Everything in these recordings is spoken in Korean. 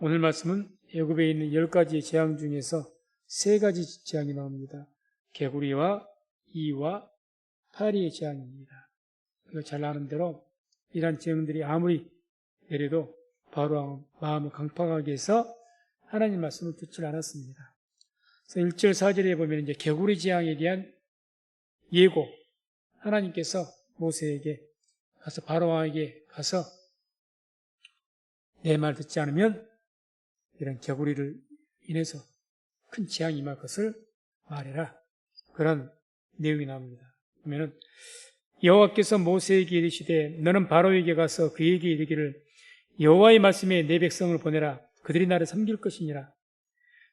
오늘 말씀은 애굽에 있는 10가지의 재앙 중에서 3가지 재앙이 나옵니다. 개구리와 이와 파리의 재앙입니다. 우리가 잘 아는 대로 이러한 재앙들이 아무리 내려도 바로 마음을 강팍하게 해서 하나님 말씀을 듣지 않았습니다. 그래서 1절 4절에 보면 이제 개구리 재앙에 대한 예고, 하나님께서 모세에게 가서 바로왕에게 가서 내 말 듣지 않으면 이런 개구리를 인해서 큰 재앙이 임할 것을 말해라. 그런 내용이 나옵니다. 그러면은 여호와께서 모세에게 이르시되 너는 바로에게 가서 그에게 이르기를 여호와의 말씀에 내 백성을 보내라. 그들이 나를 섬길 것이니라.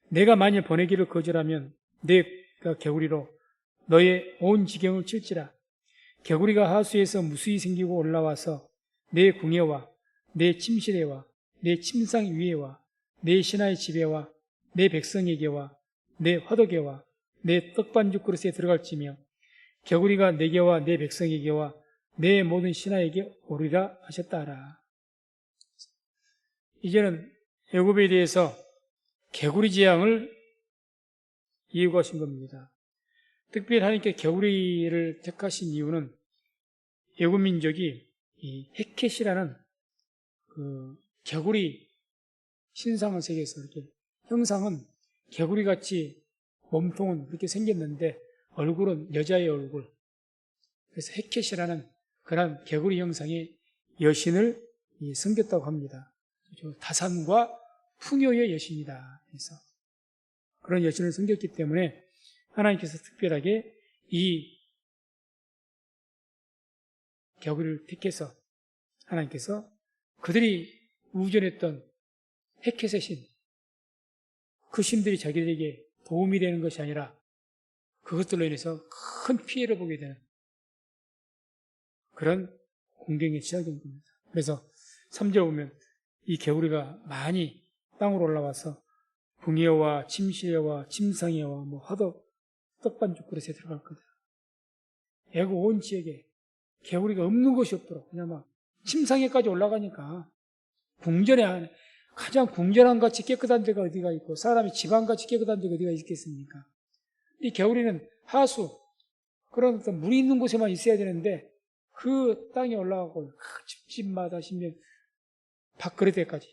내가 만일 보내기를 거절하면 내가 개구리로 너의 온 지경을 칠지라. 개구리가 하수에서 무수히 생기고 올라와서 내 궁예와 내 침실에와 내 침상 위에와 내 신하의 집에와 내 백성에게와 내 화덕에와 내 떡반죽 그릇에 들어갈지며 개구리가 내게와 내 백성에게와 내 모든 신하에게 오리라 하셨다 하라. 이제는 애굽에 대해서 개구리 재앙을 예고하신 겁니다. 특별히 하나님께 개구리를 택하신 이유는 애굽 민족이 이 헤켓이라는 그 개구리 신상을 세계에서 이렇게 형상은 개구리같이 몸통은 그렇게 생겼는데 얼굴은 여자의 얼굴. 그래서 헤켓이라는 그런 개구리 형상의 여신을 섬겼다고 합니다. 다산과 풍요의 여신이다. 그래서 그런 여신을 섬겼기 때문에 하나님께서 특별하게 이 개구리를 택해서 하나님께서 그들이 우전했던 헤켓의 신, 그 신들이 자기들에게 도움이 되는 것이 아니라 그것들로 인해서 큰 피해를 보게 되는 그런 공경의 시작인 겁니다. 그래서 3절 보면 이 개구리가 많이 땅으로 올라와서 궁예와 침실에와 침상에와 화덕, 떡반죽 그릇에 들어갈 거다. 애굽 온 지역에 개구리가 없는 곳이 없도록 그냥 막 침상에까지 올라가니까 궁전에 가장 궁전한 같이 깨끗한 데가 어디가 있고 사람이 집안같이 깨끗한 데가 어디가 있겠습니까? 이 개구리는 하수 그런 어떤 물이 있는 곳에만 있어야 되는데 그 땅에 올라가고 집마다 심지어 밥그릇에까지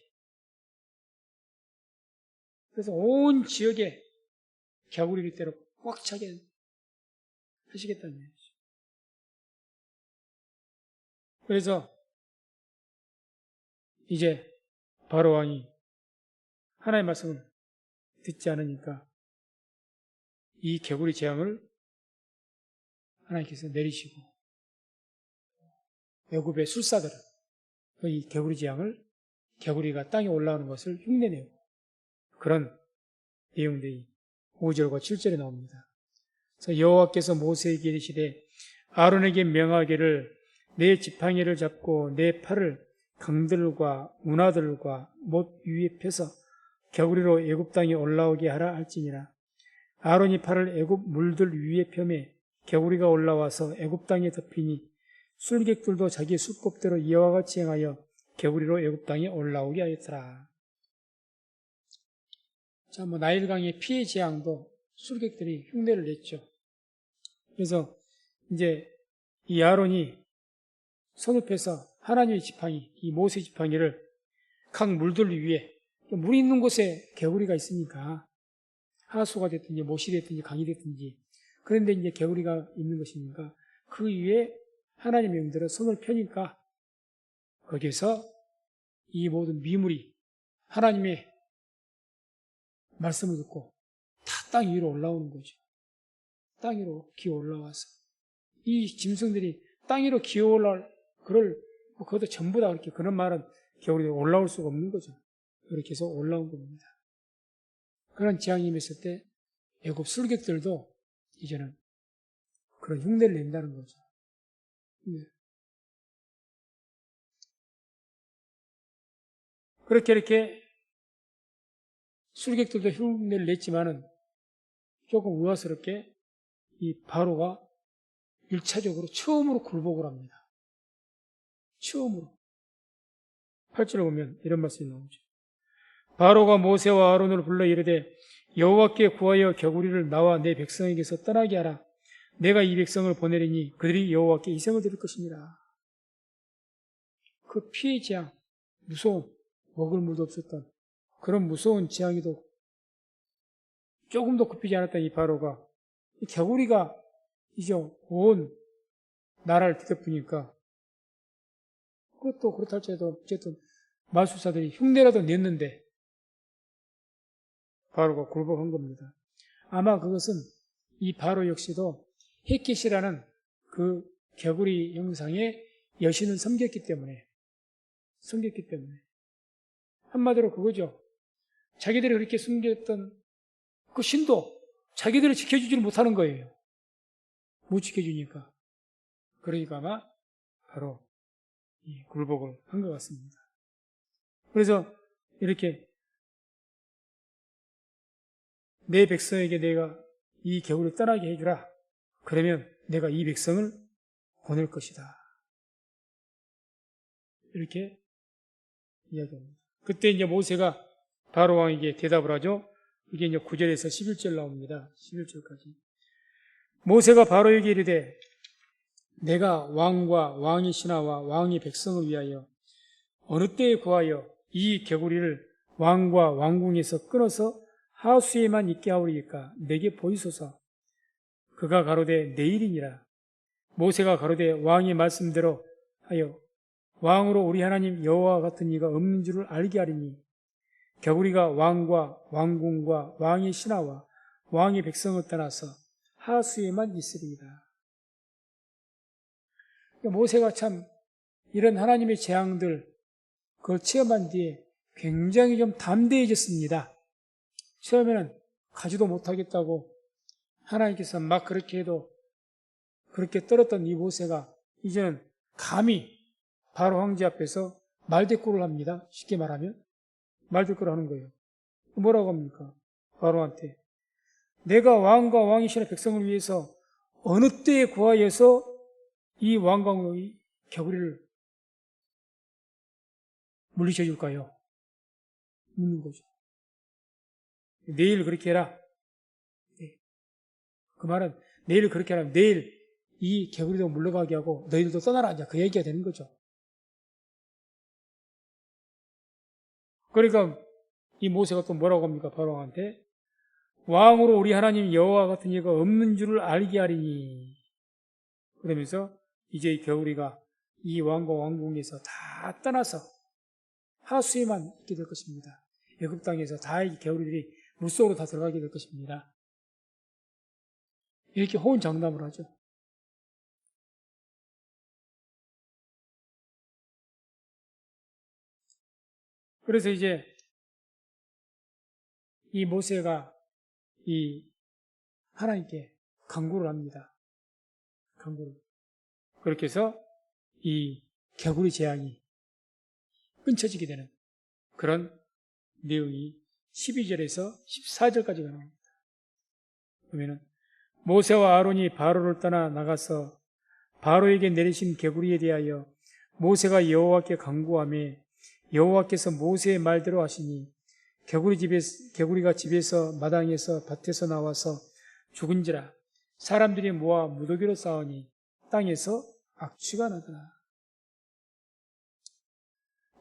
그래서 온 지역에 개구리를 때려 꽉 차게 하시겠다는 얘기죠. 그래서 이제 바로왕이 하나님의 말씀을 듣지 않으니까 이 개구리 재앙을 하나님께서 내리시고 애굽의 술사들은 이 개구리 재앙을 개구리가 땅에 올라오는 것을 흉내내고 그런 내용들이 5절과 7절에 나옵니다. 그래서 여호와께서 모세에게 이르시되 아론에게 명하기를 내 지팡이를 잡고 내 팔을 강들과 운하들과 못 위에 펴서 개구리로 애굽 땅에 올라오게 하라 할지니라. 아론이 팔을 애굽 물들 위에 펴매 개구리가 올라와서 애굽 땅에 덮이니 술객들도 자기 수법대로 이와 같이 행하여 개구리로 애굽 땅에 올라오게 하였더라. 자, 나일강의 피해 재앙도 술객들이 흉내를 냈죠. 그래서 이제 이 아론이 손을 펴서 하나님의 지팡이, 이 모세 지팡이를 각 물들 위에 물 있는 곳에 개구리가 있으니까 하수가 됐든지 못이 됐든지 강이 됐든지 그런데 이제 개구리가 있는 것이니까 그 위에 하나님의 영들은 손을 펴니까 거기서 이 모든 미물이 하나님의 말씀을 듣고 다 땅 위로 올라오는 거죠. 땅 위로 기어 올라와서 이 짐승들이 땅 위로 기어 올라올 그것도 전부 다 그렇게 그런 말은 개구리가 올라올 수가 없는 거죠. 그렇게 해서 올라온 겁니다. 그런 재앙이 임했을 때 애굽 술객들도 이제는 그런 흉내를 낸다는 거죠. 네. 그렇게 이렇게 술객들도 흉내를 냈지만은 조금 우아스럽게 이 바로가 1차적으로 처음으로 굴복을 합니다. 처음으로. 8절에 보면 이런 말씀이 나오죠. 바로가 모세와 아론을 불러 이르되 여호와께 구하여 겨구리를 나와 내 백성에게서 떠나게 하라. 내가 이 백성을 보내리니 그들이 여호와께 이생을 드릴 것이니라. 그 피의 재앙, 무서운, 먹을 물도 없었던 그런 무서운 재앙에도 조금도 굽히지 않았던 이 바로가 이 겨구리가 이제 온 나라를 뒤덮으니까 그것도 그렇다 할지라도 어쨌든 마술사들이 흉내라도 냈는데 바로가 굴복한 겁니다. 아마 그것은 이 바로 역시도 헷켓이라는 그 겨구리 형상의 여신을 섬겼기 때문에 한마디로 그거죠. 자기들이 그렇게 숨겼던 그 신도 자기들을 지켜주지를 못하는 거예요. 못 지켜주니까. 그러니까 아마 바로 이 굴복을 한 것 같습니다. 그래서 이렇게 내 백성에게 내가 이 겨울을 떠나게 해주라. 그러면 내가 이 백성을 보낼 것이다. 이렇게 이야기합니다. 그때 이제 모세가 바로 왕에게 대답을 하죠. 이게 이제 9절에서 11절 나옵니다. 11절까지. 모세가 바로에게 이르되 내가 왕과 왕의 신하와 왕의 백성을 위하여 어느 때에 구하여 이 겨구리를 왕과 왕궁에서 끊어서 하수에만 있게 하오리이까 내게 보이소서. 그가 가로되 내일이니라. 모세가 가로되 왕의 말씀대로 하여 왕으로 우리 하나님 여호와 같은 이가 없는 줄을 알게 하리니 겨구리가 왕과 왕궁과 왕의 신하와 왕의 백성을 떠나서 하수에만 있으리이다. 모세가 참 이런 하나님의 재앙들 그걸 체험한 뒤에 굉장히 좀 담대해졌습니다. 처음에는 가지도 못하겠다고 하나님께서 막 그렇게 해도 그렇게 떨었던 이 모세가 이제는 감히 바로 황제 앞에서 말대꾸를 합니다. 쉽게 말하면 말대꾸를 하는 거예요. 뭐라고 합니까? 바로한테 내가 왕과 왕의 신의 백성을 위해서 어느 때에 구하여서 이 왕과 왕의 겨구리를 물리쳐 줄까요? 묻는 거죠. 내일 그렇게 해라. 네. 그 말은 내일 그렇게 하라면 내일 이 겨구리도 물러가게 하고 너희들도 떠나라. 이제 그 얘기가 되는 거죠. 그러니까 이 모세가 또 뭐라고 합니까? 바로한테 왕으로 우리 하나님 여호와 같은 이가 없는 줄을 알게 하리니 그러면서 이제 이 겨구리가 이 왕과 왕궁에서 다 떠나서 하수에만 있게 될 것입니다. 애굽 땅에서 다 이 겨구리들이 물속으로 다 들어가게 될 것입니다. 이렇게 호언장담을 하죠. 그래서 이제 이 모세가 이 하나님께 간구를 합니다. 간구를. 그렇게 해서 이 겨구리 재앙이 끊쳐지게 되는 그런 내용이 12절에서 14절까지가 나옵니다. 그러면은 모세와 아론이 바로를 떠나 나가서 바로에게 내리신 겨구리에 대하여 모세가 여호와께 간구하며 여호와께서 모세의 말대로 하시니 겨구리가 집에서 마당에서 밭에서 나와서 죽은지라 사람들이 모아 무더기로 싸우니 땅에서 악취가 나더라.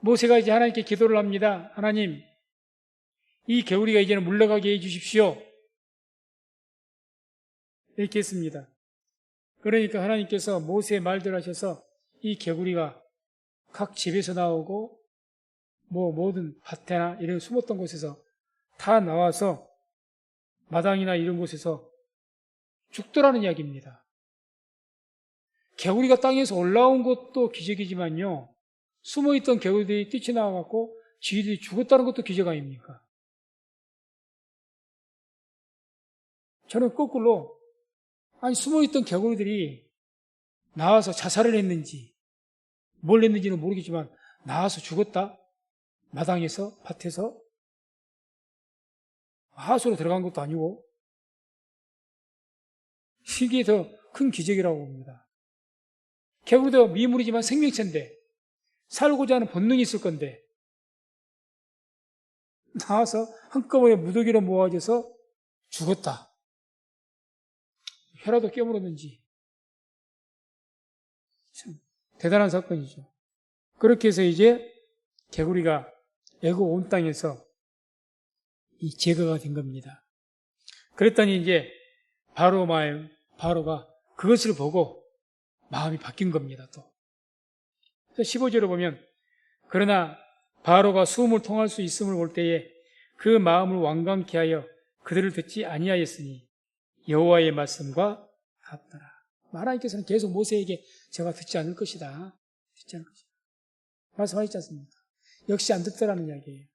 모세가 이제 하나님께 기도를 합니다. 하나님, 이 겨구리가 이제는 물러가게 해주십시오. 이렇게 했습니다. 그러니까 하나님께서 모세의 말대로 하셔서 이 겨구리가 각 집에서 나오고 모든 밭이나 이런 숨었던 곳에서 다 나와서 마당이나 이런 곳에서 죽더라는 이야기입니다. 겨구리가 땅에서 올라온 것도 기적이지만요. 숨어있던 겨구리들이 뛰쳐나와갖고 지들이 죽었다는 것도 기적 아닙니까? 저는 거꾸로 아니 숨어있던 겨구리들이 나와서 자살을 했는지 뭘 했는지는 모르겠지만 나와서 죽었다? 마당에서 밭에서 하수로 들어간 것도 아니고 이게 더 큰 기적이라고 봅니다. 겨구리도 미물이지만 생명체인데 살고자 하는 본능이 있을 건데 나와서 한꺼번에 무더기로 모아져서 죽었다. 혀라도 깨물었는지. 참 대단한 사건이죠. 그렇게 해서 이제 개구리가 애굽 온 땅에서 이 제거가 된 겁니다. 그랬더니 이제 바로가 그것을 보고 마음이 바뀐 겁니다. 또 15절을 보면 그러나 바로가 수음을 통할 수 있음을 볼 때에 그 마음을 완강케 하여 그들을 듣지 아니하였으니 여호와의 말씀과 같더라. 하나님께서는 계속 모세에게 제가 듣지 않을 것이다. 듣지 않을 것이다. 말씀하셨지 않습니까? 역시 안 듣더라는 이야기예요.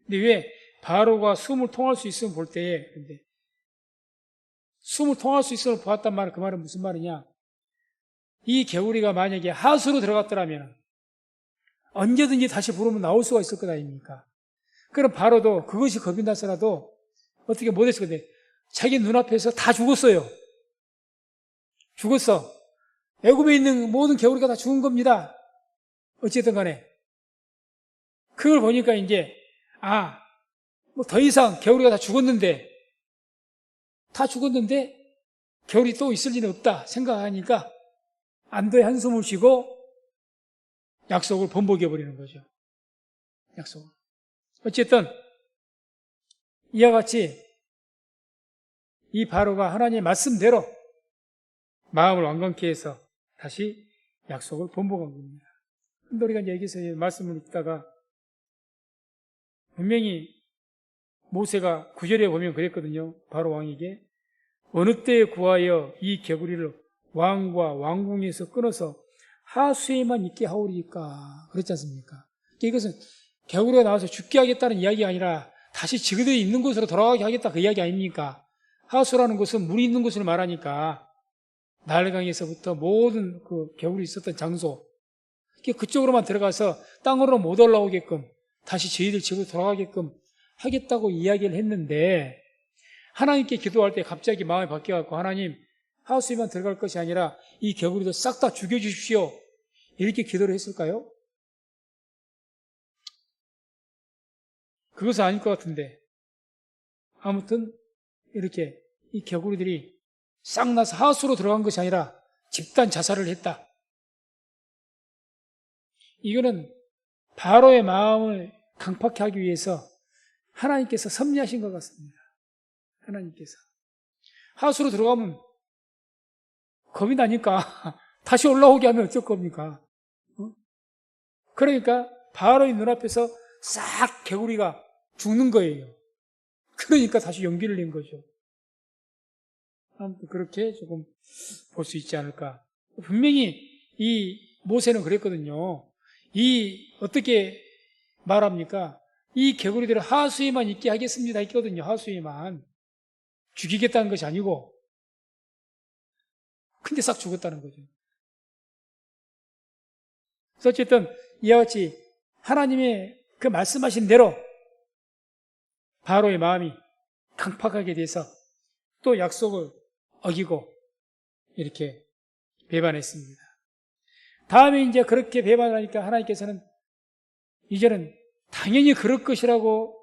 근데 왜 바로가 숨을 통할 수 있음을 볼 때에 근데 숨을 통할 수 있음을 보았단 말은 그 말은 무슨 말이냐? 이 개구리가 만약에 하수로 들어갔더라면 언제든지 다시 부르면 나올 수가 있을 것 아닙니까? 그럼 바로도 그것이 겁이 나서라도 어떻게 못했을 건데 자기 눈앞에서 다 죽었어요. 죽었어. 애굽에 있는 모든 개구리가 다 죽은 겁니다. 어쨌든 간에 그걸 보니까 이제 뭐 더 이상 개구리가 다 죽었는데 개구리 또 있을 리는 없다 생각하니까 안도의 한숨을 쉬고 약속을 번복해버리는 거죠. 약속을. 어쨌든 이와 같이 이 바로가 하나님의 말씀대로 마음을 완강케 해서 다시 약속을 번복한 겁니다. 근데 우리가 이제 여기서 말씀을 읽다가 분명히 모세가 9절에 보면 그랬거든요. 바로 왕에게 어느 때에 구하여 이 개구리를 왕과 왕궁에서 끊어서 하수에만 있게 하오리까 그랬지 않습니까? 이것은 개구리가 나와서 죽게 하겠다는 이야기가 아니라 다시 지그들이 있는 곳으로 돌아가게 하겠다 그 이야기 아닙니까? 하수라는 것은 물이 있는 곳을 말하니까 나일강에서부터 모든 그 개구리 있었던 장소 그쪽으로만 들어가서 땅으로 못 올라오게끔 다시 저희들 집으로 돌아가게끔 하겠다고 이야기를 했는데 하나님께 기도할 때 갑자기 마음이 바뀌어갖고 하나님 하수에만 들어갈 것이 아니라 이 개구리도 싹 다 죽여주십시오 이렇게 기도를 했을까요? 그것은 아닐 것 같은데 아무튼 이렇게 이 개구리들이 싹 나서 하수로 들어간 것이 아니라 집단 자살을 했다. 이거는 바로의 마음을 강팍하게 하기 위해서 하나님께서 섭리하신 것 같습니다. 하나님께서 하수로 들어가면 겁이 나니까 다시 올라오게 하면 어쩔 겁니까? 그러니까 바로의 눈앞에서 싹 개구리가 죽는 거예요. 그러니까 다시 용기를 낸 거죠. 아무튼 그렇게 조금 볼 수 있지 않을까. 분명히 이 모세는 그랬거든요. 어떻게 말합니까? 이 개구리들을 하수에만 있게 하겠습니다 했거든요. 하수에만. 죽이겠다는 것이 아니고. 근데 싹 죽었다는 거죠. 그래서 어쨌든 이와 같이 하나님의 그 말씀하신 대로 바로의 마음이 강팍하게 돼서 또 약속을 어기고 이렇게 배반했습니다. 다음에 이제 그렇게 배반하니까 하나님께서는 이제는 당연히 그럴 것이라고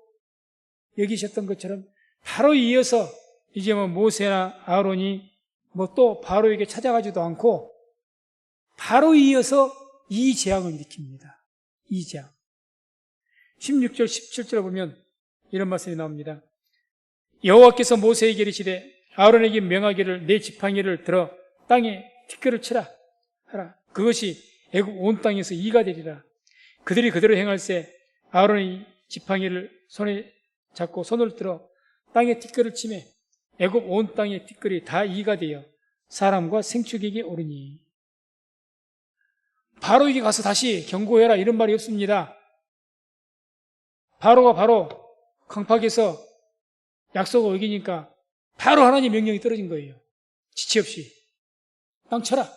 여기셨던 것처럼 바로 이어서 이제 뭐 모세나 아론이 뭐 또 바로에게 찾아가지도 않고 바로 이어서 이 재앙을 일으킵니다. 이 재앙. 16절, 17절에 보면 이런 말씀이 나옵니다. 여호와께서 모세에게 이르시되 아론에게 명하기를 내 지팡이를 들어 땅에 티끌을 치라 하라. 그것이 애굽 온 땅에서 이가 되리라. 그들이 그대로 행할세 아론이 지팡이를 손에 잡고 손을 들어 땅에 티끌을 치매 애굽 온 땅의 티끌이 다 이가 되어 사람과 생축에게 오르니. 바로에게 가서 다시 경고해라 이런 말이 없습니다. 바로가 바로 강팍해서 약속을 어기니까 바로 하나님 명령이 떨어진 거예요. 지체 없이 땅 쳐라.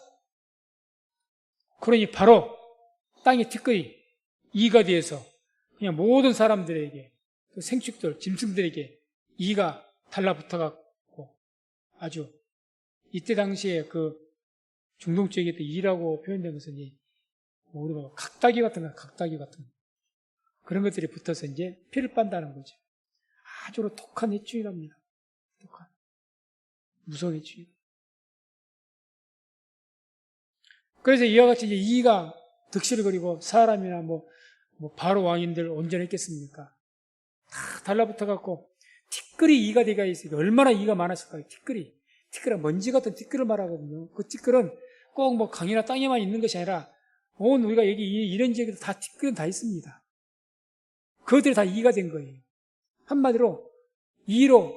그러니 바로 땅의 티끌이 이가 되어서 그냥 모든 사람들에게 그 생축들, 짐승들에게 이가 달라붙어갖고 아주 이때 당시에 그 중동 쪽에 이라고 표현된 것은 우리가 각다기 같은 거, 각다기 같은 거. 그런 것들이 붙어서 이제 피를 빤다는 거죠. 아주 독한 해충이랍니다. 독한. 무서운 해충이. 그래서 이와 같이 이제 이가 득실을 거리고 사람이나 바로 왕인들 온전했겠습니까? 다 달라붙어 갖고 티끌이 이가 되가 있으니까 얼마나 이가 많았을까요? 티끌이 먼지 같은 티끌을 말하거든요. 그 티끌은 꼭 강이나 땅에만 있는 것이 아니라 온 우리가 여기 이런 지역에도 다 티끌은 다 있습니다. 그것들이 다 이가 된 거예요. 한마디로 이로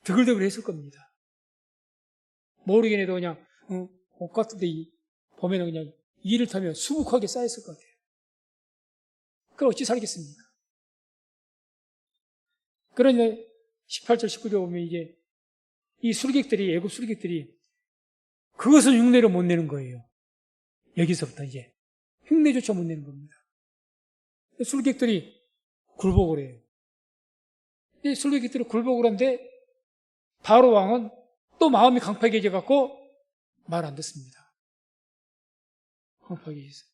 드글드글 했을 겁니다. 모르긴 해도 그냥 옷 같은데 보면은 그냥 이를 타면 수북하게 쌓였을 것 같아요. 그걸 어찌 살겠습니까? 그러니 18절 19절 보면 이제 이 술객들이 애굽 술객들이 그것은 흉내를 못 내는 거예요. 여기서부터 이제 흉내조차 못 내는 겁니다. 술객들이 굴복을 해요. 이 술객들이 굴복을 하는데 바로 왕은 또 마음이 강팍해져 갖고 말 안 듣습니다. 강팍해져서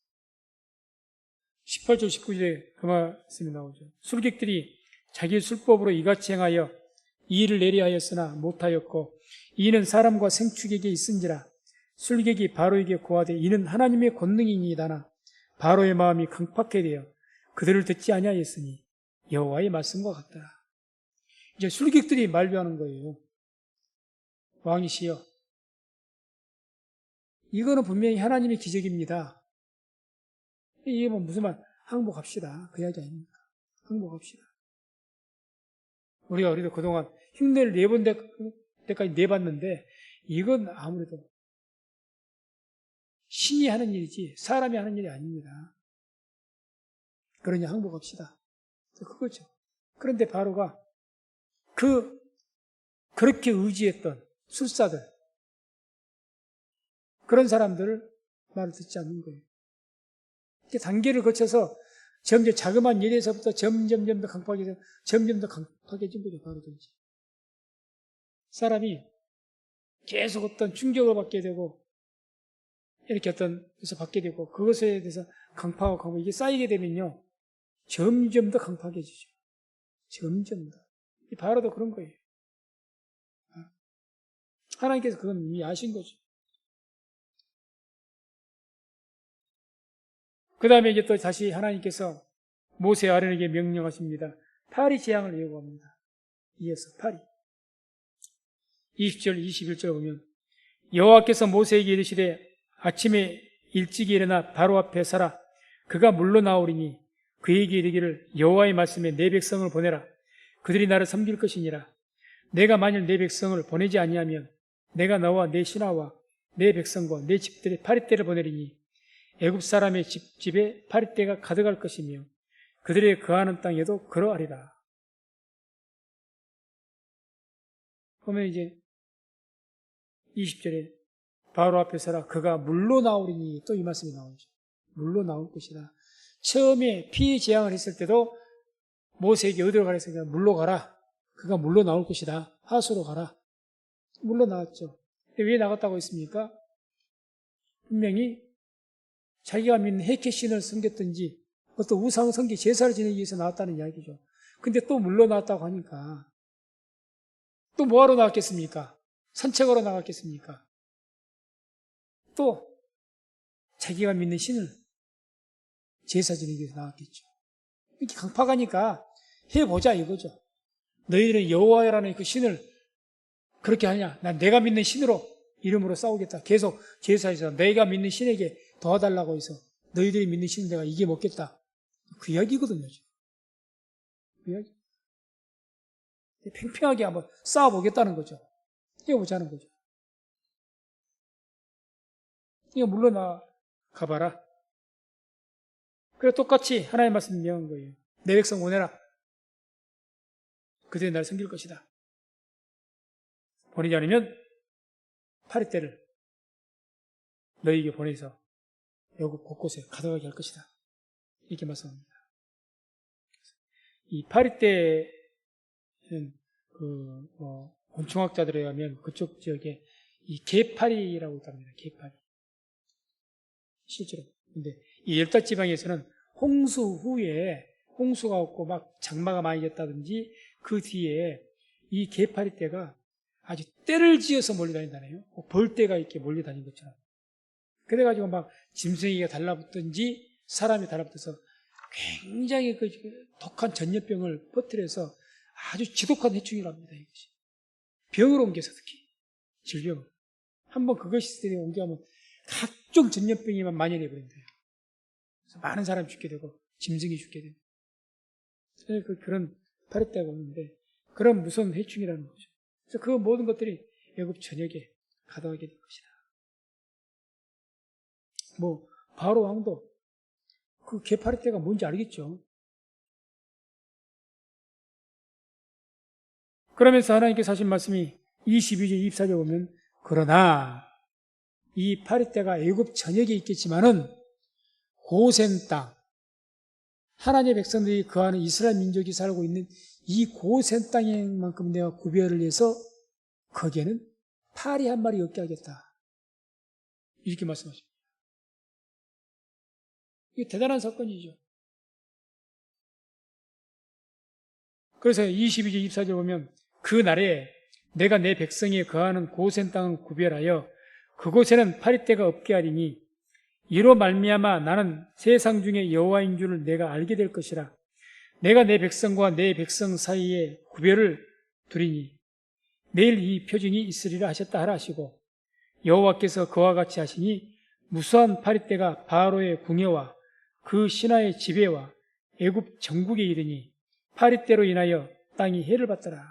18절 19절에 그 말씀이 나오죠. 술객들이 자기 술법으로 이같이 행하여 이 일을 내려 하였으나 못하였고 이는 사람과 생축에게 있은지라 술객이 바로에게 고하되 이는 하나님의 권능이니이다나 바로의 마음이 강팍해 되어 그들을 듣지 아니하였으니 여호와의 말씀과 같더라. 이제 술객들이 말비하는 거예요. 왕이시여, 이거는 분명히 하나님의 기적입니다. 이게 무슨 말? 항복합시다. 그 이야기 아닙니까? 항복합시다. 우리도 그동안 흉내를 내본 때까지 내봤는데 이건 아무래도 신이 하는 일이지 사람이 하는 일이 아닙니다. 그러니 항복합시다. 그거죠. 그런데 바로가 그렇게 의지했던 술사들, 그런 사람들을 말을 듣지 않는 거예요. 이렇게 단계를 거쳐서 점점 자그마한 일에서부터 점점 더 강팍해져, 점점 더 강팍해진 거죠, 바로도 이제. 사람이 계속 어떤 충격을 받게 되고, 이렇게 어떤 것을 받게 되고, 그것에 대해서 강팍하고 이게 쌓이게 되면요, 점점 더 강팍해지죠. 점점 더. 바로도 그런 거예요. 하나님께서 그건 이미 아신 거죠. 그 다음에 이제 또 다시 하나님께서 모세 아론에게 명령하십니다. 파리 재앙을 예고합니다. 이어서 파리. 20절, 21절 보면 여호와께서 모세에게 이르시되 아침에 일찍이 일어나 바로 앞에 서라. 그가 물러나오리니 그에게 이르기를 여호와의 말씀에 내 백성을 보내라. 그들이 나를 섬길 것이니라. 내가 만일 내 백성을 보내지 아니하면 내가 너와 내 신하와 내 백성과 내 집들의 파리떼를 보내리니 애굽 사람의 집에 파리떼가 가득할 것이며 그들의 거하는 땅에도 그러하리라. 그러면 이제 20절에 바로 앞에 서라. 그가 물로 나오리니 또 이 말씀이 나오죠. 물로 나올 것이다. 처음에 피해 재앙을 했을 때도 모세에게 어디로 가라 했으니까 물로 가라. 그가 물로 나올 것이다. 하수로 가라. 물로 나왔죠. 근데 왜 나갔다고 했습니까? 분명히 자기가 믿는 헤케신을 섬겼든지 어떤 우상 섬기 제사를 지내기 위해서 나왔다는 이야기죠. 근데 또 물로 나왔다고 하니까 또 뭐하러 나왔겠습니까? 산책하러 나갔겠습니까? 또 자기가 믿는 신을 제사 지내기 위해서 나왔겠죠. 이렇게 강팍하니까 해보자 이거죠. 너희들은 여호와라는 그 신을 그렇게 하냐? 난 내가 믿는 신으로 이름으로 싸우겠다. 계속 제사에서 내가 믿는 신에게 도와달라고 해서 너희들이 믿는 신을 내가 이겨먹겠다. 그 이야기거든요. 그 이야기. 팽팽하게 한번 싸워보겠다는 거죠. 이겨보자는 거죠. 이거 물러나 가봐라. 그래 똑같이 하나님의 말씀이 명한 거예요. 내 백성 보내라. 그들이 나를 섬길 것이다. 보내지 않으면 파리떼를 너희에게 보내서 애굽 곳곳에 가득하게 할 것이다. 이렇게 말씀합니다. 이 파리떼는 곤충학자들에 의하면 그쪽 지역에 이 개파리라고 있답니다. 개파리. 실제로. 근데 이 열다 지방에서는 홍수 홍수가 없고 막 장마가 많이 졌다든지 그 뒤에 이 개파리 떼가 아주 떼를 지어서 몰려다닌다네요. 벌떼가 이렇게 몰려다닌 것처럼. 그래가지고 막 짐승이가 달라붙든지 사람이 달라붙어서 굉장히 그 독한 전염병을 퍼뜨려서 아주 지독한 해충이랍니다. 이것이. 병을 옮겨서 특히 질병을. 한번 그것이 옮겨가면 각종 전염병이 만연해 버린대요. 그래서 많은 사람이 죽게 되고 짐승이 죽게 되고 그런 파리떼가 오는데 그런 무서운 해충이라는 거죠. 그래서 그 모든 것들이 애굽 전역에 가동하게 된 것이다. 바로 왕도 그 개파리떼가 뭔지 알겠죠. 그러면서 하나님께서 하신 말씀이 22절, 24절 보면 그러나 이 파리떼가 애굽 전역에 있겠지만은 고센 땅, 하나님의 백성들이 거하는 이스라엘 민족이 살고 있는 이 고센 땅만큼 내가 구별을 해서 거기에는 파리 한 마리 없게 하겠다. 이렇게 말씀하십니다. 이게 대단한 사건이죠. 그래서 22절, 24절 보면 그 날에 내가 내 백성이 거하는 고센 땅을 구별하여 그곳에는 파리떼가 없게 하리니 이로 말미암아 나는 세상 중에 여호와인 줄을 내가 알게 될 것이라. 내가 내 백성과 내 백성 사이에 구별을 두리니 내일 이 표징이 있으리라 하셨다 하라 하시고 여호와께서 그와 같이 하시니 무수한 파리떼가 바로의 궁예와 그 신하의 지배와 애굽 전국에 이르니 파리떼로 인하여 땅이 해를 받더라.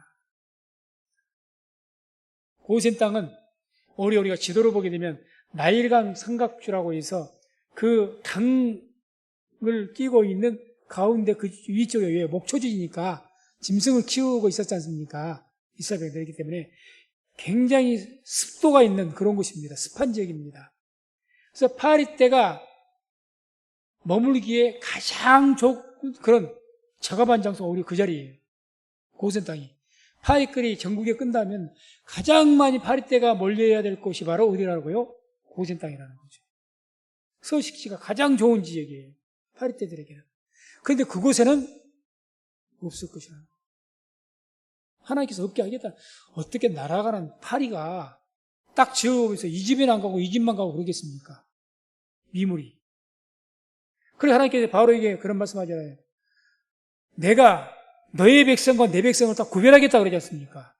고센 땅은 우리가 지도를 보게 되면 나일강 삼각주라고 해서 그 강을 끼고 있는 가운데 그 위쪽에 목초지니까 짐승을 키우고 있었지 않습니까? 이스라엘 백성이기 때문에 굉장히 습도가 있는 그런 곳입니다. 습한 지역입니다. 그래서 파리떼가 머물기에 가장 좋은 그런 적합한 장소가 우리 그 자리예요. 고센 땅이. 파리끌이 전국에 끈다면 가장 많이 파리떼가 몰려야 될 곳이 바로 어디라고요? 고센 땅이라는 거죠. 서식지가 가장 좋은 지역이에요. 파리떼들에게는. 그런데 그곳에는 없을 것이라는 거예요. 하나님께서 없게 하겠다. 어떻게 날아가는 파리가 딱 지어오면서 이 집에는 안 가고 이 집만 가고 그러겠습니까? 미물이. 그래서 하나님께서 바로에게 그런 말씀 하잖아요. 내가 너의 백성과 내 백성을 다 구별하겠다 그러지 않습니까?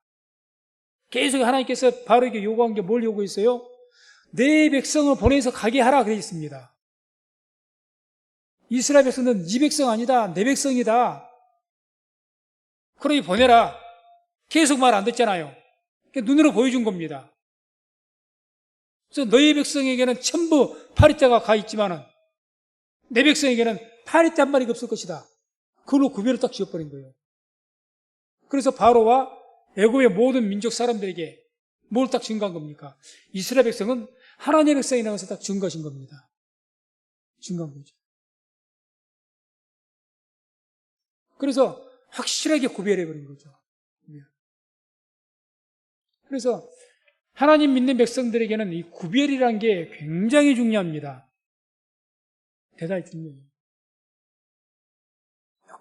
계속 하나님께서 바로에게 요구한 게 뭘 요구했어요? 내 백성을 보내서 가게 하라 그랬습니다. 이스라엘 백성은 네 백성 아니다. 내 백성이다. 그러니 보내라. 계속 말 안 듣잖아요. 눈으로 보여준 겁니다. 그래서 너희 백성에게는 전부 파리떼가 가 있지만은 내 백성에게는 파리떼 한 마리가 없을 것이다. 그걸로 구별을 딱 지어버린 거예요. 그래서 바로와 애굽의 모든 민족 사람들에게 뭘 딱 증거한 겁니까? 이스라엘 백성은 하나님의 백성이라고 해서 딱 증거하신 겁니다. 증거한 거죠. 그래서 확실하게 구별해버린 거죠. 그래서 하나님 믿는 백성들에게는 이 구별이라는 게 굉장히 중요합니다. 대단히 중요해요.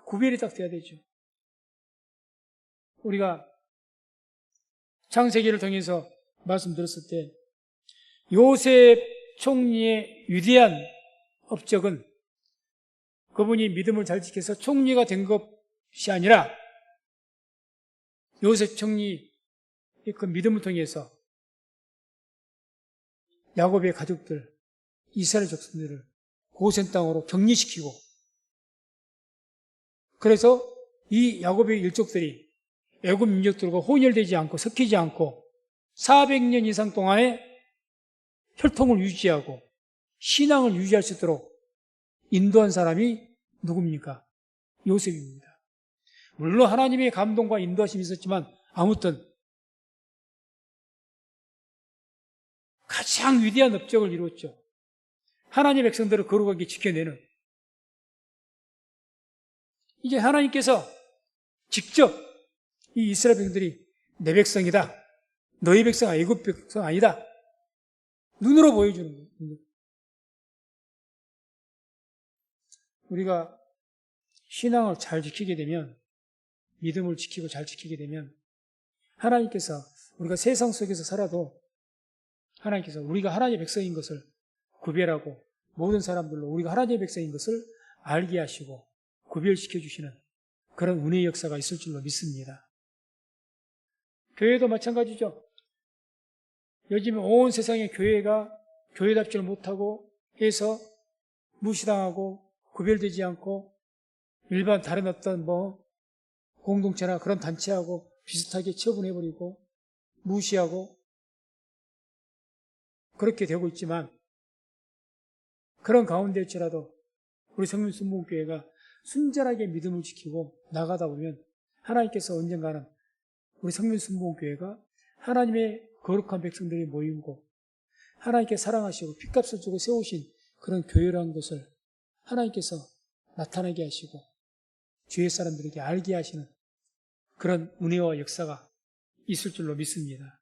구별이 딱 돼야 되죠. 우리가 창세기를 통해서 말씀드렸을 때 요셉 총리의 위대한 업적은 그분이 믿음을 잘 지켜서 총리가 된 것이 아니라 요셉 총리 그 믿음을 통해서 야곱의 가족들, 이스라엘 족속들을 고센 땅으로 격리시키고 그래서 이 야곱의 일족들이 애굽 민족들과 혼혈되지 않고 섞이지 않고 400년 이상 동안의 혈통을 유지하고 신앙을 유지할 수 있도록 인도한 사람이 누굽니까? 요셉입니다. 물론 하나님의 감동과 인도하심이 있었지만 아무튼 가장 위대한 업적을 이루었죠. 하나님의 백성들을 거룩하게 지켜내는. 이제 하나님께서 직접 이 이스라엘 백성들이 내 백성이다. 너희 백성 애굽 백성 아니다. 눈으로 보여주는 거예요. 우리가 신앙을 잘 지키게 되면, 믿음을 지키고 잘 지키게 되면 하나님께서 우리가 세상 속에서 살아도 하나님께서 우리가 하나님의 백성인 것을 구별하고 모든 사람들로 우리가 하나님의 백성인 것을 알게 하시고 구별시켜 주시는 그런 은혜의 역사가 있을 줄로 믿습니다. 교회도 마찬가지죠. 요즘 온 세상의 교회가 교회답지를 못하고 해서 무시당하고 구별되지 않고 일반 다른 어떤 공동체나 그런 단체하고 비슷하게 처분해버리고 무시하고 그렇게 되고 있지만, 그런 가운데일지라도 우리 성민순복음교회가 순전하게 믿음을 지키고 나가다 보면 하나님께서 언젠가는 우리 성민순복음교회가 하나님의 거룩한 백성들이 모이고 하나님께 사랑하시고 핏값을 주고 세우신 그런 교회라는 것을 하나님께서 나타나게 하시고 주위 사람들에게 알게 하시는 그런 은혜와 역사가 있을 줄로 믿습니다.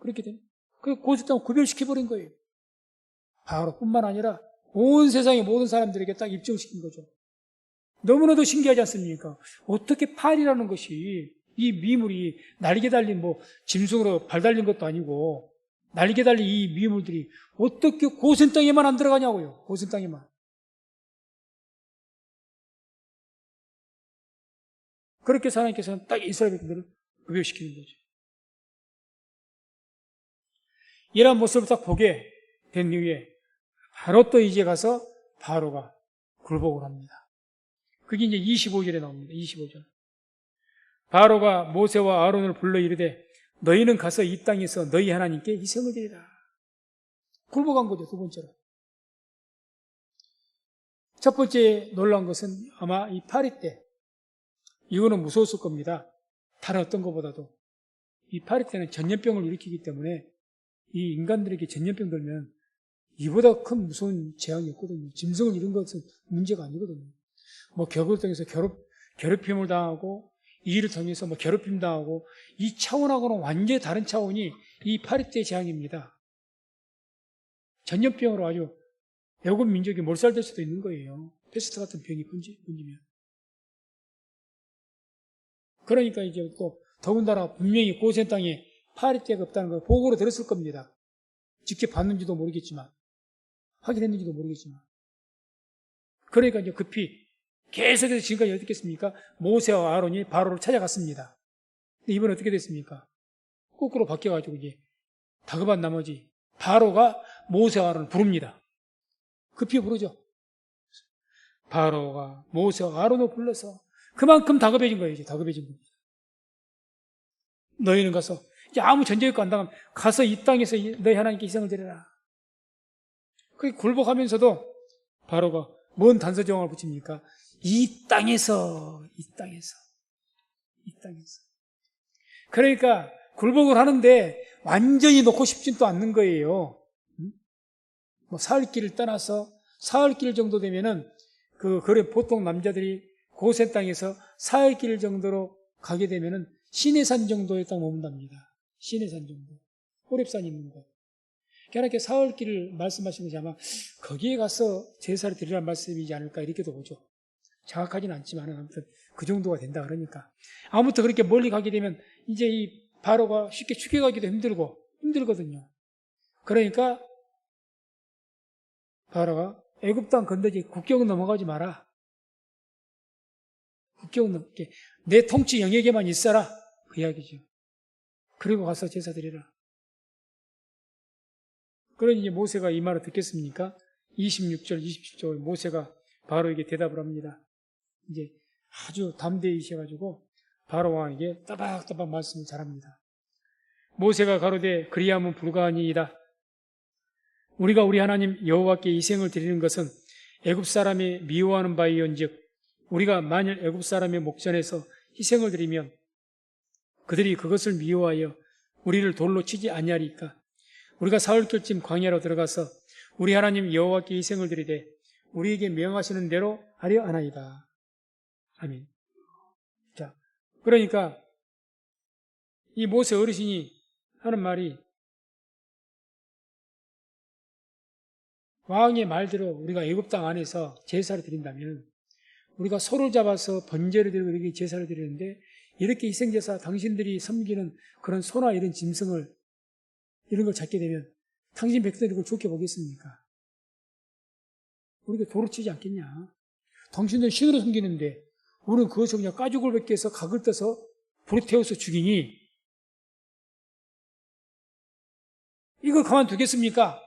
그렇게 되면 그것을 구별시켜버린 거예요. 바로뿐만 아니라 온 세상의 모든 사람들에게 딱 입증시킨 거죠. 너무나도 신기하지 않습니까? 어떻게 팔이라는 것이, 이 미물이 날개 달린 짐승으로 발 달린 것도 아니고 날개 달린 이 미물들이 어떻게 고센 땅에만 안 들어가냐고요. 고센 땅에만. 그렇게 하나님께서는 딱 이스라엘 백성들을 구별시키는 거죠. 이러한 모습을 딱 보게 된 이후에 바로 또 이제 가서 바로가 굴복을 합니다. 그게 이제 25절에 나옵니다. 25절. 바로가 모세와 아론을 불러 이르되 너희는 가서 이 땅에서 너희 하나님께 희생을 드리라. 굴복한 거죠. 두 번째로. 첫 번째 놀라운 것은 아마 이 파리 때, 이거는 무서웠을 겁니다. 다른 어떤 것보다도. 이 파리 때는 전염병을 일으키기 때문에 이 인간들에게 전염병 들면 이보다 큰 무서운 재앙이 없거든요. 짐승을 잃은 것은 문제가 아니거든요. 격을 통해서 괴롭힘을 당하고 이 일을 통해서 괴롭힘 당하고 이 차원하고는 완전히 다른 차원이 이 파리 때 재앙입니다. 전염병으로 아주 애국 민족이 몰살될 수도 있는 거예요. 패스트 같은 병이 번지면. 그러니까 이제 또 더군다나 분명히 고센 땅에 파리 때가 없다는 걸 보고로 들었을 겁니다. 직접 봤는지도 모르겠지만, 확인했는지도 모르겠지만. 그러니까 이제 급히 계속해서 지금까지 어떻게 했습니까? 모세와 아론이 바로를 찾아갔습니다. 근데 이번에 어떻게 됐습니까? 거꾸로 바뀌어가지고 이제 다급한 나머지 바로가 모세와 아론을 부릅니다. 급히 부르죠. 바로가 모세와 아론을 불러서 그만큼 다급해진 거예요. 이제 다급해진 겁니다. 너희는 가서 이제 아무 전제효과 안 당하면 가서 이 땅에서 너희 하나님께 희생을 드려라. 그게 굴복하면서도 바로가 뭔 단서정을 붙입니까? 이 땅에서. 그러니까 굴복을 하는데 완전히 놓고 싶진 또 않는 거예요. 사흘길을 떠나서 사흘길 정도 되면은 그래 보통 남자들이 고센 땅에서 사흘길 정도로 가게 되면은 시내산 정도에 딱 머문답니다. 시내산 정도. 호렙산이 있는 곳. 그러니까 사흘길을 말씀하신 것이 아마 거기에 가서 제사를 드리라는 말씀이지 않을까 이렇게도 보죠. 정확하지는 않지만 아무튼 그 정도가 된다 그러니까. 아무튼 그렇게 멀리 가게 되면 이제 이 바로가 쉽게 추격하기도 힘들거든요. 그러니까 바로가 애굽 땅 건너지 국경은 넘어가지 마라. 국경은 넘게 내 통치 영역에만 있어라. 그 이야기죠. 그리고 가서 제사 드리라. 그러니 이제 모세가 이 말을 듣겠습니까? 26절, 27절 모세가 바로에게 대답을 합니다. 이제 아주 담대히셔가지고 바로 왕에게 따박따박 말씀을 잘합니다. 모세가 가로되 그리하면 불가하니이다. 우리가 우리 하나님 여호와께 희생을 드리는 것은 애굽 사람이 미워하는 바이온즉 우리가 만일 애굽 사람의 목전에서 희생을 드리면 그들이 그것을 미워하여 우리를 돌로 치지 아니하리까. 우리가 사흘길쯤 광야로 들어가서 우리 하나님 여호와께 희생을 드리되 우리에게 명하시는 대로 하려 하나이다. 아멘. 자, 그러니까 이 모세 어르신이 하는 말이 왕의 말대로 우리가 애굽 땅 안에서 제사를 드린다면 우리가 소를 잡아서 번제를 드리고 이렇게 제사를 드리는데 이렇게 희생제사 당신들이 섬기는 그런 소나 이런 짐승을 이런 걸 잡게 되면 당신 백성들이 그걸 좋게 보겠습니까? 우리가 도로 치지 않겠냐? 당신들 신으로 섬기는데 우리는 그것을 그냥 가죽을 벗겨서 각을 떠서 불에 태워서 죽이니 이걸 가만두겠습니까?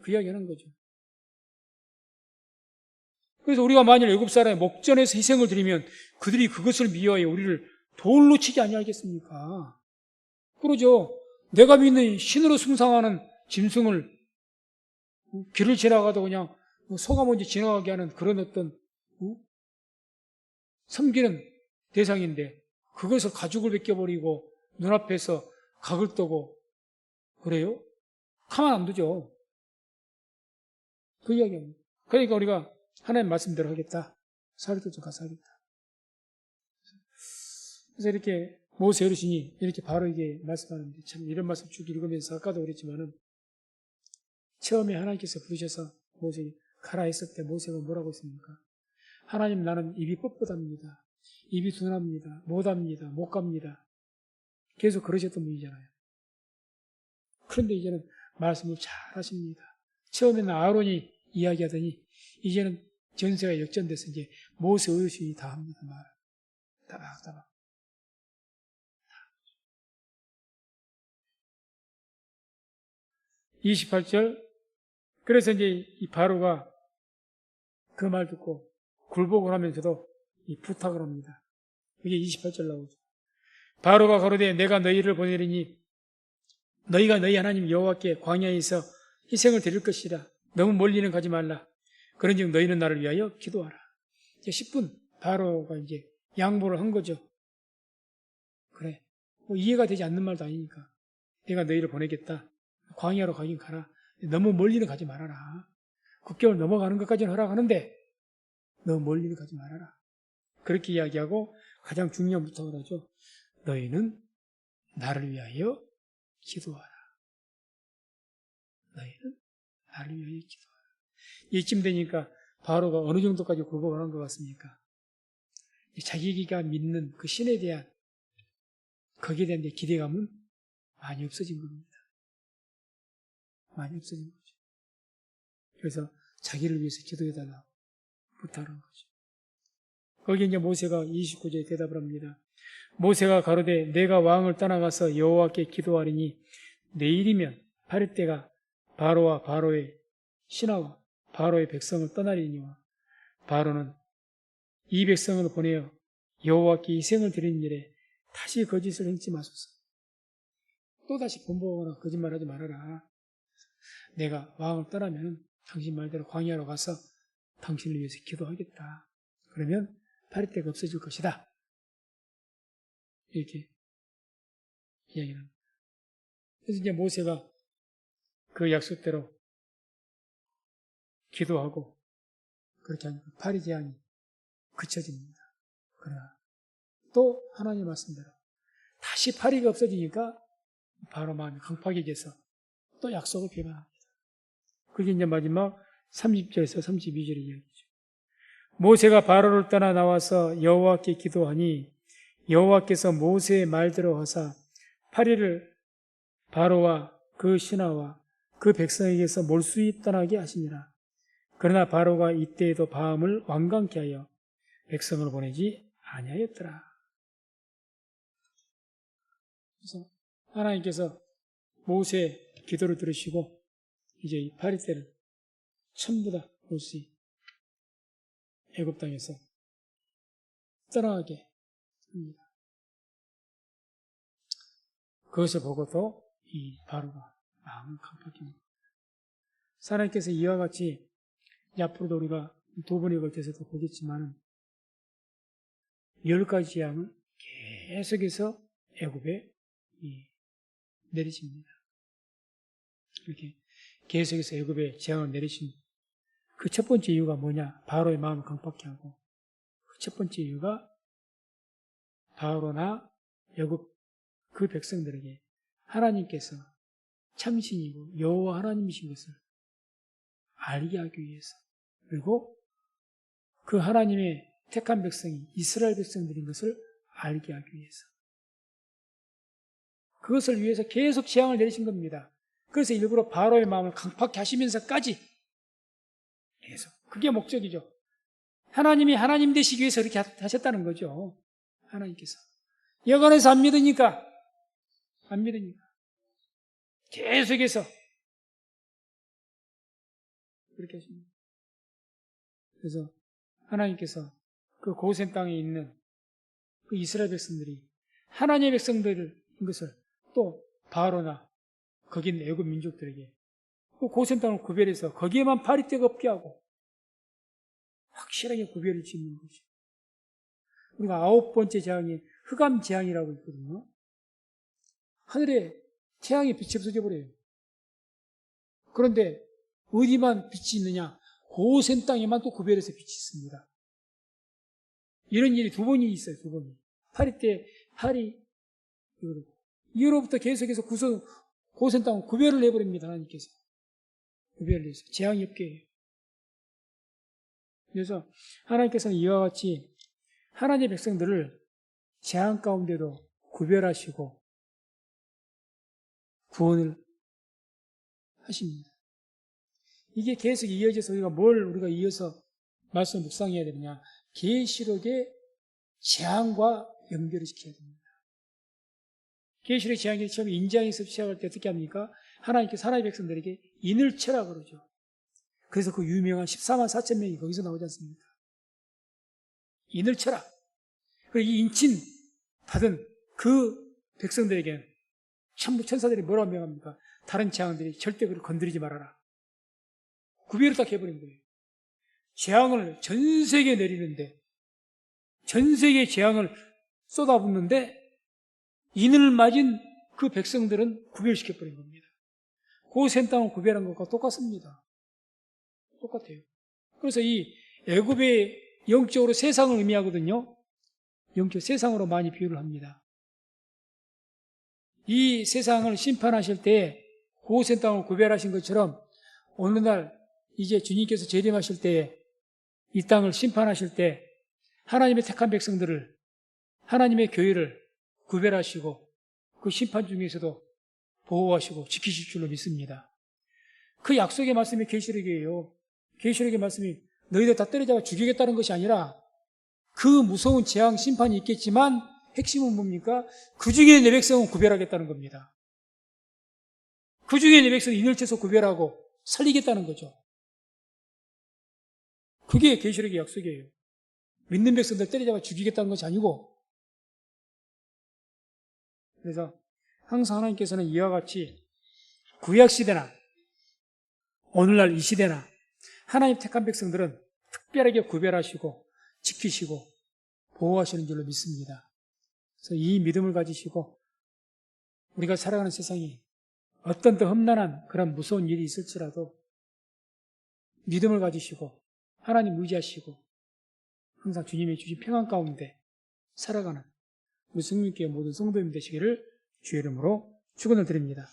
그 이야기 하는 거죠. 그래서 우리가 만일 애굽 사람의 목전에서 희생을 드리면 그들이 그것을 미워해 우리를 돌로 치지 아니하겠습니까? 그러죠. 내가 믿는 신으로 숭상하는 짐승을 길을 지나가도 그냥 소가 먼저 지나가게 하는 그런 어떤 섬기는 대상인데 그것을 가죽을 벗겨버리고 눈앞에서 각을 떠고 그래요? 가만 안 두죠. 그 이야기입니다. 그러니까 우리가 하나님 말씀대로 하겠다. 살도 좀 가서 하겠다. 그래서 이렇게 모세 어르신이 이렇게 바로 이게 말씀하는데 참 이런 말씀 쭉 읽으면서 아까도 그랬지만은 처음에 하나님께서 부르셔서 모세 가라 했을 때 모세가 뭐라고 했습니까? 하나님 나는 입이 뻣뻣합니다. 입이 둔합니다. 못합니다. 못 갑니다. 계속 그러셨던 분이잖아요. 그런데 이제는 말씀을 잘 하십니다. 처음에는 아론이 이야기하더니 이제는 전세가 역전돼서 이제 모세 어르신이 다 합니다. 말 따박따박. 28절. 그래서 이제 이 바로가 그 말 듣고 굴복을 하면서도 이 부탁을 합니다. 이게 28절 나오죠. 바로가 가로되 내가 너희를 보내리니 너희가 너희 하나님 여호와께 광야에서 희생을 드릴 것이라. 너무 멀리는 가지 말라. 그런즉 너희는 나를 위하여 기도하라. 이제 10분 바로가 이제 양보를 한 거죠. 그래. 뭐 이해가 되지 않는 말도 아니니까. 내가 너희를 보내겠다. 광야로 가긴 가라. 너무 멀리는 가지 말아라. 국경을 넘어가는 것까지는 허락하는데 너무 멀리는 가지 말아라. 그렇게 이야기하고 가장 중요한 부탁을 하죠. 너희는 나를 위하여 기도하라. 너희는 나를 위하여 기도하라. 이쯤 되니까 바로가 어느 정도까지 굴복을 한 것 같습니까? 자기가 믿는 그 신에 대한 거기에 대한 기대감은 많이 없어진 겁니다. 많이 없어진 거죠. 그래서 자기를 위해서 기도해달라고 부탁한 거죠. 거기에 이제 모세가 29절에 대답을 합니다. 모세가 가로되 내가 왕을 떠나가서 여호와께 기도하리니 내일이면 파릴 때가 바로와 바로의 신하와 바로의 백성을 떠나리니와 바로는 이 백성을 보내어 여호와께 희생을 드리는 일에 다시 거짓을 행치 마소서. 또다시 번복하거나 거짓말하지 말아라. 내가 왕을 떠나면 당신 말대로 광야로 가서 당신을 위해서 기도하겠다. 그러면 파릴 때가 없어질 것이다. 이렇게 이야기를 합니다. 그래서 이제 모세가 그 약속대로 기도하고 그렇게 하니까 파리 재앙이 그쳐집니다. 그러나 또 하나님 말씀대로 다시 파리가 없어지니까 바로 마음이 강팍해져서 또 약속을 비방합니다. 그게 이제 마지막 30절에서 32절의 이야기죠. 모세가 바로를 떠나 나와서 여호와께 기도하니 여호와께서 모세의 말대로 하사 파리를 바로와 그 신하와 그 백성에게서 몰수히 떠나게 하시니라. 그러나 바로가 이때에도 마음을 완강케 하여 백성을 보내지 아니하였더라. 그래서 하나님께서 모세의 기도를 들으시고 이제 이 파리 때를 전부 다 몰수히 애굽 땅에서 떠나게 합니다. 그것을 보고도 이 바로가 마음을 강팍합니다. 하나님께서 이와 같이 앞으로도 우리가 두 번에 걸쳐서도 보겠지만 10가지 재앙을 계속해서 애굽에 내리십니다. 이렇게 계속해서 애굽에 재앙을 내리신 그 첫 번째 이유가 뭐냐? 바로의 마음을 강팍케 하고 그 첫 번째 이유가 바로나 애굽 그 백성들에게 하나님께서 참신이고 여호와 하나님이신 것을 알게 하기 위해서 그리고 그 하나님의 택한 백성이 이스라엘 백성들인 것을 알게 하기 위해서. 그것을 위해서 계속 재앙을 내리신 겁니다. 그래서 일부러 바로의 마음을 강팍케 하시면서까지 계속. 그게 목적이죠. 하나님이 하나님 되시기 위해서 이렇게 하셨다는 거죠. 하나님께서. 여간해서 안 믿으니까. 계속해서 그렇게 하십니다. 그래서 하나님께서 그 고센 땅에 있는 그 이스라엘 백성들이 하나님의 백성들인 것을 또 바로나 거기 있는 애굽 민족들에게 그 고센 땅을 구별해서 거기에만 발이 뜨겁게 하고 확실하게 구별을 짓는 거죠. 우리가 9번째 재앙이 흑암 재앙이라고 있거든요. 하늘에 태양이 빛이 없어져 버려요. 그런데 어디만 빛이 있느냐? 고센 땅에만 또 구별해서 빛이 있습니다. 이런 일이 2번이 있어요. 2번이. 파리 때 파리 이후로부터 계속해서 고센 땅을 구별을 해버립니다. 하나님께서. 구별을 해서 재앙이 없게 해요. 그래서 하나님께서는 이와 같이 하나님의 백성들을 재앙 가운데도 구별하시고 구원을 하십니다. 이게 계속 이어져서 우리가 이어서 말씀을 묵상해야 되느냐? 계시록의 재앙과 연결을 시켜야 됩니다. 계시록의 재앙이 처음에 인자에서 시작할 때 어떻게 합니까? 하나님께서 하나님의 백성들에게 인을 쳐라 그러죠. 그래서 그 유명한 14만 4천 명이 거기서 나오지 않습니까? 인을 쳐라. 그리고 이 인친 받은 그 백성들에게는 천부 천사들이 뭐라고 명합니까? 다른 재앙들이 절대 그를 건드리지 말아라. 구별을 딱 해버린 거예요. 재앙을 전 세계에 내리는데, 전 세계에 재앙을 쏟아붓는데, 인을 맞은 그 백성들은 구별시켜버린 겁니다. 고센 땅을 구별한 것과 똑같습니다. 똑같아요. 그래서 이 애굽의 영적으로 세상을 의미하거든요. 영적 세상으로 많이 비유를 합니다. 이 세상을 심판하실 때 고센 땅을 구별하신 것처럼 오늘날 이제 주님께서 재림하실 때 이 땅을 심판하실 때 하나님의 택한 백성들을 하나님의 교회를 구별하시고 그 심판 중에서도 보호하시고 지키실 줄로 믿습니다. 그 약속의 말씀이 계시록이에요. 계시록의 말씀이 너희들 다 때려잡아 죽이겠다는 것이 아니라 그 무서운 재앙 심판이 있겠지만 핵심은 뭡니까? 그 중에 내 백성은 구별하겠다는 겁니다. 그 중에 내 백성은 인을 쳐서 구별하고 살리겠다는 거죠. 그게 계시록의 약속이에요. 믿는 백성들 때려잡아 죽이겠다는 것이 아니고. 그래서 항상 하나님께서는 이와 같이 구약시대나 오늘날 이 시대나 하나님 택한 백성들은 특별하게 구별하시고 지키시고 보호하시는 줄로 믿습니다. 그래서 이 믿음을 가지시고 우리가 살아가는 세상이 어떤 더 험난한 그런 무서운 일이 있을지라도 믿음을 가지시고 하나님 의지하시고 항상 주님의 주신 평안 가운데 살아가는 우리 성령교회 모든 성도님 되시기를 주의 이름으로 축원을 드립니다.